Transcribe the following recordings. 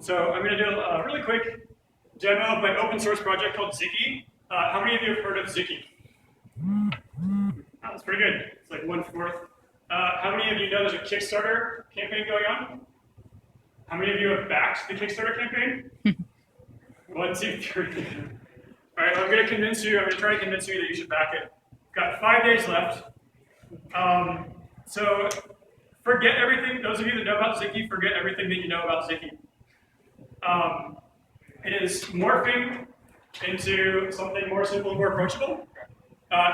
So I'm going to do a really quick demo of my open source project called Xiki. How many of you have heard of Xiki? Oh, that's pretty good. It's like 1/4. How many of you know there's a Kickstarter campaign going on? How many of you have backed the Kickstarter campaign? 1, 2, 3. All right, well, I'm going to try to convince you that you should back it. Got 5 days left. So forget everything. Those of you that know about Xiki, forget everything that you know about Xiki. It is morphing into something more simple and more approachable.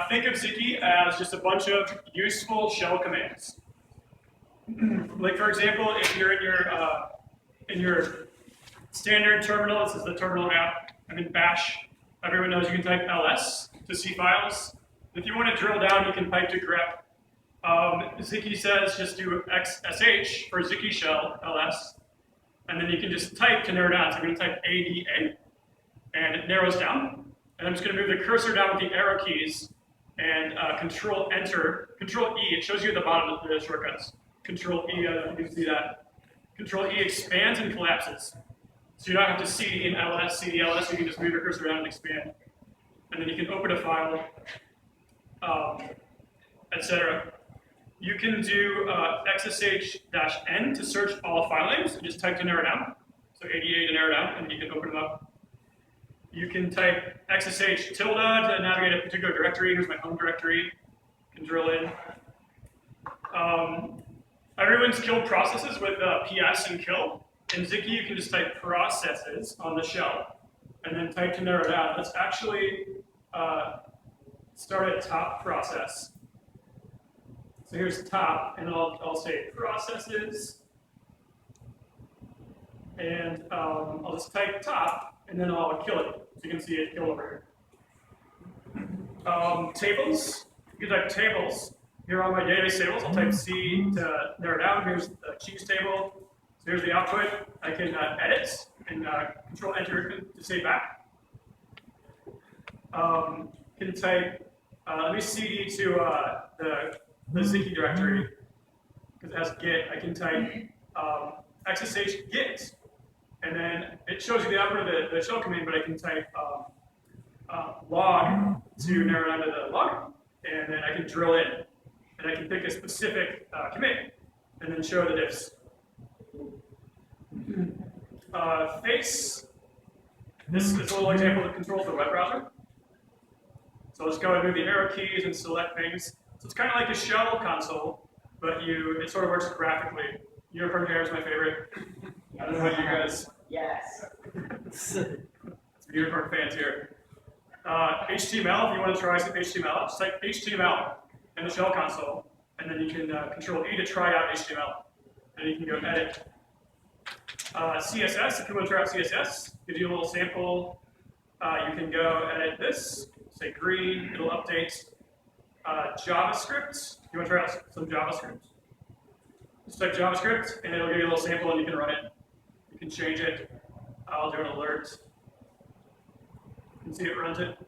Think of Xiki as just a bunch of useful shell commands. Like for example, if you're in your standard terminal, this is the terminal app. I'm in Bash. Everyone knows you can type ls to see files. If you want to drill down, you can type to grep. Xiki says just do xsh for Xiki shell ls, and then you can just type to narrow down. So I'm going to type ADA, and it narrows down. And I'm just going to move the cursor down with the arrow keys and Control Enter, Control E. It shows you at the bottom of the shortcuts. Control E, you can see that. Control E expands and collapses. So you don't have to CD in ls, CD ls. You can just move your cursor down and expand. And then you can open a file, etc. You can do XSH-N to search all file names and just type to narrow down. So ADA to narrow down, and then you can open them up. You can type XSH tilde to navigate a particular directory. Here's my home directory. You can drill in. Everyone's killed processes with PS and kill. In Xiki, you can just type processes on the shell, and then type to narrow down. Let's actually start at top process. So here's top, and I'll say processes, and I'll just type top, and then I'll kill it. So you can see it kill over here. Tables, you can type tables. Here are my database tables. I'll type C to narrow down. Here's the cheese table. So here's the output. I can edit and Control Enter to save back. Can type, let me CD to the Xiki directory, because it has Git. I can type XSH Git, and then it shows you the output of the shell command, but I can type log to narrow down to the log, and then I can drill in, and I can pick a specific commit, and then show the diffs. Face, this is a little example that controls the web browser. So I'll just go and move the arrow keys and select things. So it's kind of like a shell console, but it sort of works graphically. Unicorn hair is my favorite. I don't know about you guys. Yes. Some unicorn fans here. HTML, if you want to try some HTML, just type HTML in the shell console, and then you can Control E to try out HTML. And you can go edit. CSS, if you want to try out CSS, gives you a little sample. You can go edit this, say green, it'll update. JavaScript, you want to try out some JavaScript? Just type JavaScript, and it'll give you a little sample, and you can run it. You can change it. I'll do an alert. You can see it runs it.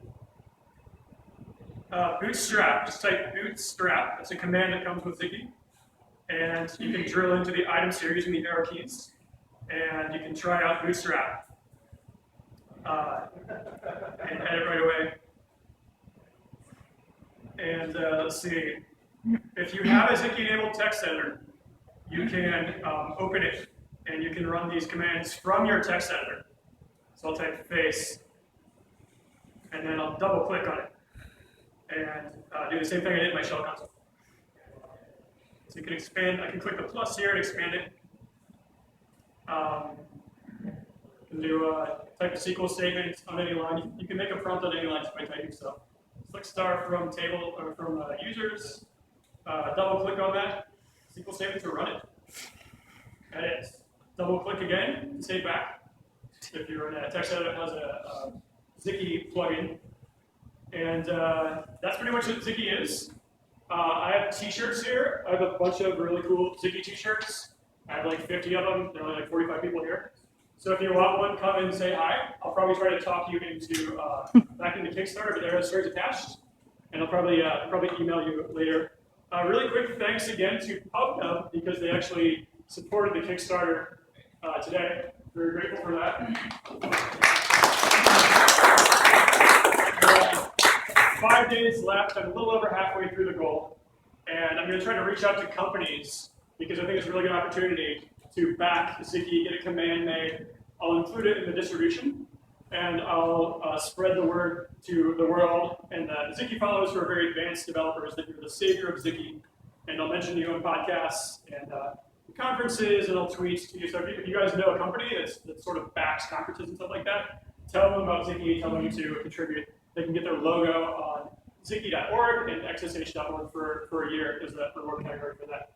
Bootstrap, just type bootstrap. That's a command that comes with Xiki. And you can drill into the item series using the arrow keys. And you can try out Bootstrap and edit right away. And let's see, if you have a Xiki-enabled text editor, you can open it, and you can run these commands from your text editor. So I'll type face, and then I'll double-click on it, and do the same thing I did in my shell console. So you can expand, I can click the plus here and expand it. You can do type a SQL statement on any line. You can make a prompt on any line by typing stuff. Select star from table or from users. Double click on that SQL statement to run it. Edit. Double click again to save back. If you're in a text editor that has a Xiki plugin. And that's pretty much what Xiki is. I have t-shirts here. I have a bunch of really cool Xiki t-shirts. I have like 50 of them. There are only like 45 people here. So if you want one, come and say hi. I'll probably try to talk you into back into Kickstarter, but there are strings attached, and I'll probably email you later. Really quick thanks again to PubNub because they actually supported the Kickstarter today. Very grateful for that. 5 days left. I'm a little over halfway through the goal. And I'm going to try to reach out to companies because I think it's a really good opportunity to back Xiki, get a command made. I'll include it in the distribution, and I'll spread the word to the world and the Xiki followers who are very advanced developers that you're the savior of Xiki. And I'll mention you on podcasts and conferences, and I'll tweet to you. So if you guys know a company that sort of backs conferences and stuff like that, tell them about Xiki, tell them to contribute. They can get their logo on Xiki.org and xsh.org for a year is the reward category for that.